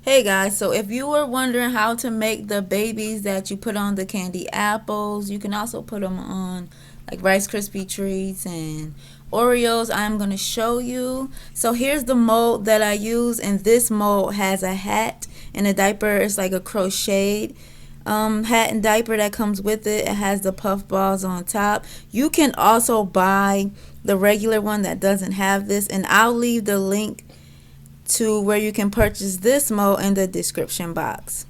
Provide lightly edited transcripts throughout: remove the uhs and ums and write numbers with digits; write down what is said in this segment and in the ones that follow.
Hey guys, so if you were wondering how to make the babies that you put on the candy apples, you can also put them on like Rice Krispie treats and Oreos. I'm going to show you. So here's the mold that I use, and this mold has a hat and a diaper. It's like a crocheted hat and diaper that comes with it. It has the puff balls on top. You can also buy the regular one that doesn't have this, and I'll leave the link to where you can purchase this mold in the description box.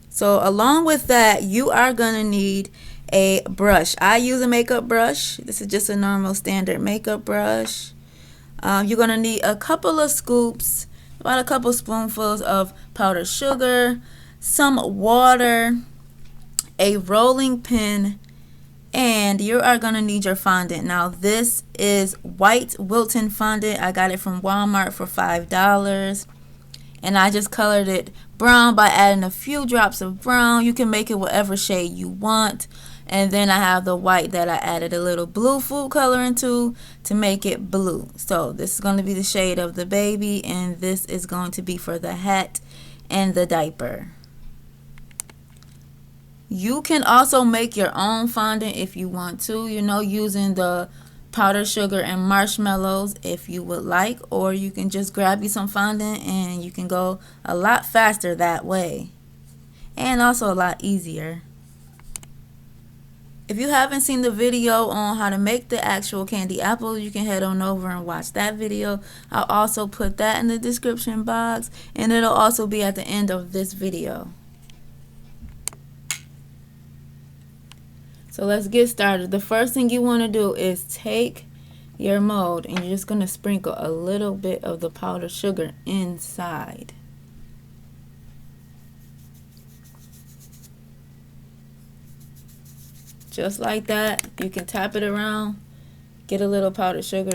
So along with that, you are going to need a brush. I use a makeup brush. This is just a normal standard makeup brush. You're going to need a couple of scoops, about a couple spoonfuls of powdered sugar, some water, a rolling pin, and you are going to need your fondant. Now this is white Wilton fondant. I got it from Walmart for $5, and I just colored it brown by adding a few drops of brown. You can make it whatever shade you want. And then I have the white that I added a little blue food coloring to make it blue. So this is going to be the shade of the baby, and this is going to be for the hat and the diaper. You can also make your own fondant if you want to, using the powdered sugar and marshmallows if you would like, or you can just grab you some fondant and you can go a lot faster that way, and also a lot easier. If you haven't seen the video on how to make the actual candy apple, you can head on over and watch that video. I'll also put that in the description box, and it'll also be at the end of this video. So let's get started. The first thing you want to do is take your mold, and you're just going to sprinkle a little bit of the powdered sugar inside. Just like that. You can tap it around, get a little powdered sugar.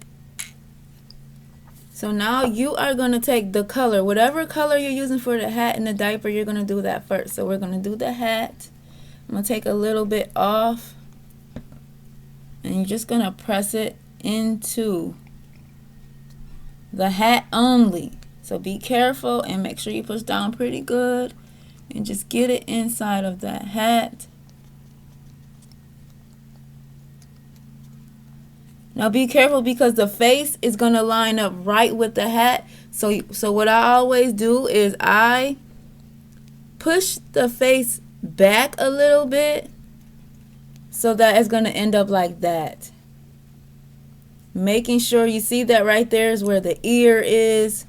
So now you are going to take the color, whatever color you're using for the hat and the diaper, you're going to do that first. So we're going to do the hat. I'm going to take a little bit off, and you're just going to press it into the hat only. So be careful and make sure you push down pretty good and just get it inside of that hat. Now be careful because the face is going to line up right with the hat. So what I always do is I push the face back a little bit so that it's going to end up like that. Making sure you see that right there is where the ear is.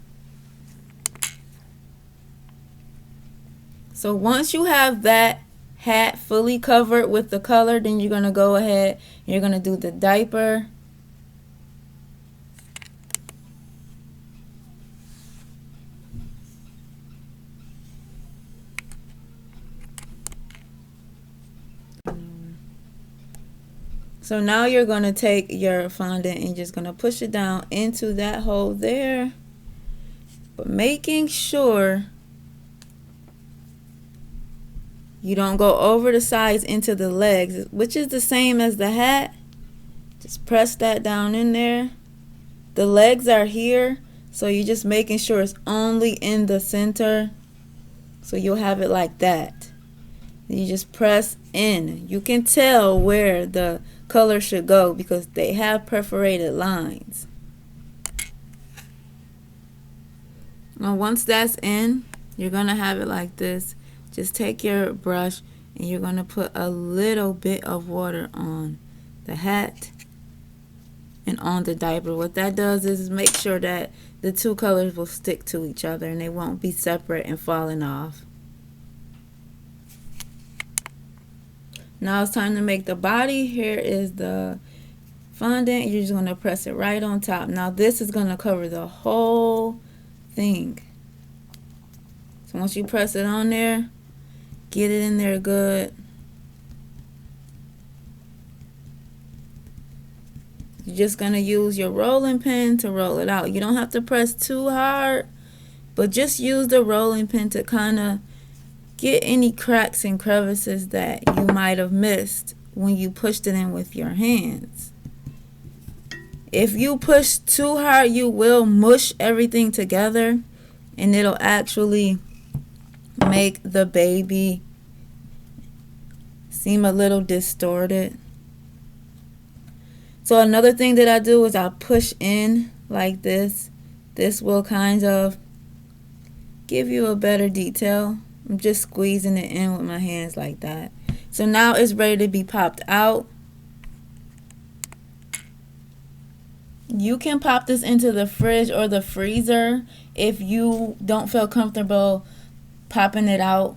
So once you have that hat fully covered with the color, then you're going to go ahead, you're going to do the diaper. So now you're going to take your fondant and just going to push it down into that hole there, but making sure you don't go over the sides into the legs, which is the same as the hat. Just press that down in there. The legs are here, so you're just making sure it's only in the center. So you'll have it like that. You just press in. You can tell where the color should go because they have perforated lines. Now once that's in, you're going to have it like this. Just take your brush and you're going to put a little bit of water on the hat and on the diaper. What that does is make sure that the two colors will stick to each other and they won't be separate and falling off. Now it's time to make the body. Here is the fondant. You're just going to press it right on top. Now this is going to cover the whole thing. So once you press it on there, get it in there good. You're just going to use your rolling pin to roll it out. You don't have to press too hard, but just use the rolling pin to kind of get any cracks and crevices that you might have missed when you pushed it in with your hands. If you push too hard, you will mush everything together and it'll actually make the baby seem a little distorted. So another thing that I do is I push in like this. This will kind of give you a better detail. I'm just squeezing it in with my hands like that. So now it's ready to be popped out. You can pop this into the fridge or the freezer if you don't feel comfortable popping it out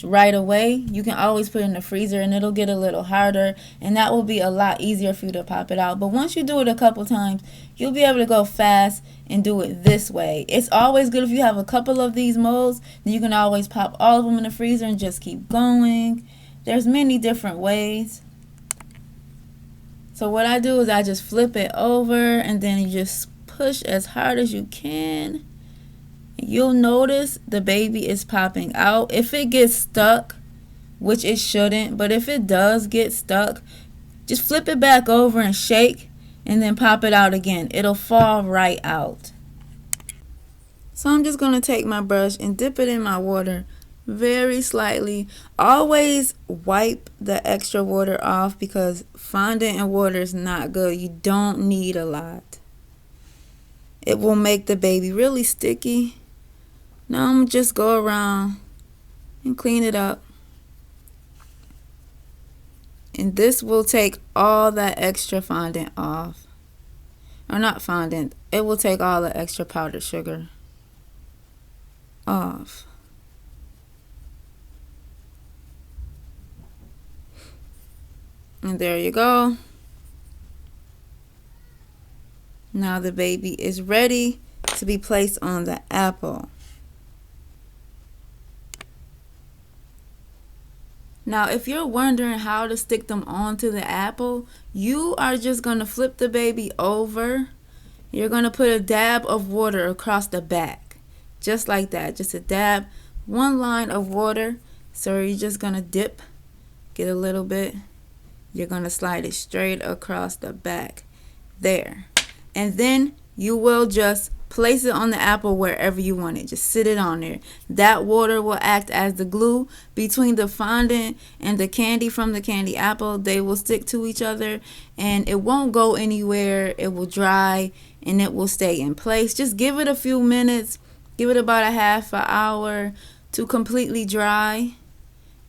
right away. You can always put it in the freezer and it'll get a little harder, and that will be a lot easier for you to pop it out. But once you do it a couple times, you'll be able to go fast and do it this way. It's always good if you have a couple of these molds, then you can always pop all of them in the freezer and just keep going. There's many different ways. So what I do is I just flip it over and then you just push as hard as you can. You'll notice the baby is popping out. If it gets stuck, which it shouldn't, but if it does get stuck, just flip it back over and shake and then pop it out again. It'll fall right out. So I'm just going to take my brush and dip it in my water very slightly. Always wipe the extra water off because fondant and water is not good. You don't need a lot. It will make the baby really sticky. Now I'm just go around and clean it up. And this will take all that extra fondant off. Or not fondant. It will take all the extra powdered sugar off. And there you go. Now the baby is ready to be placed on the apple. Now, if you're wondering how to stick them onto the apple, you are just going to flip the baby over. You're going to put a dab of water across the back. Just like that. Just a dab. One line of water. So you're just going to dip. Get a little bit. You're going to slide it straight across the back. There. And then you will just place it on the apple wherever you want it. Just sit it on there. That water will act as the glue between the fondant and the candy from the candy apple. They will stick to each other and it won't go anywhere. It will dry and it will stay in place. Just give it a few minutes. Give it about a half an hour to completely dry.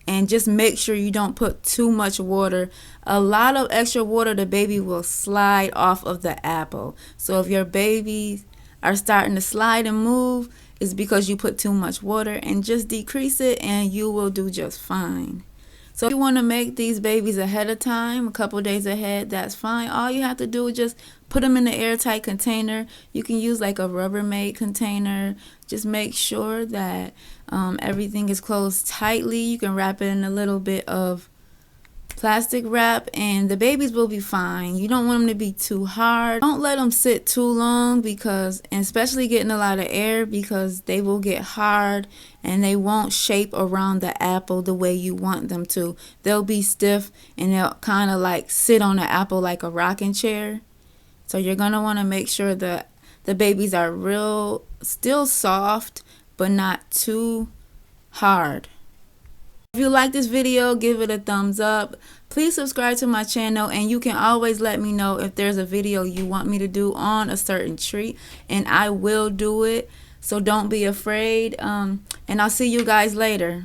And just make sure you don't put too much water. A lot of extra water, the baby will slide off of the apple. So if your babies are starting to slide and move, it's because you put too much water, and just decrease it and you will do just fine. So if you want to make these babies ahead of time, a couple days ahead, that's fine. All you have to do is just put them in an airtight container. You can use like a Rubbermaid container. Just make sure that everything is closed tightly. You can wrap it in a little bit of plastic wrap and the babies will be fine. You don't want them to be too hard. Don't let them sit too long because, and especially getting a lot of air, because they will get hard and they won't shape around the apple the way you want them to. They'll be stiff and they'll kind of like sit on the apple like a rocking chair. So you're going to want to make sure that the babies are still soft but not too hard. If you like this video, give it a thumbs up. Please subscribe to my channel, and you can always let me know if there's a video you want me to do on a certain treat, and I will do it. So don't be afraid. And I'll see you guys later.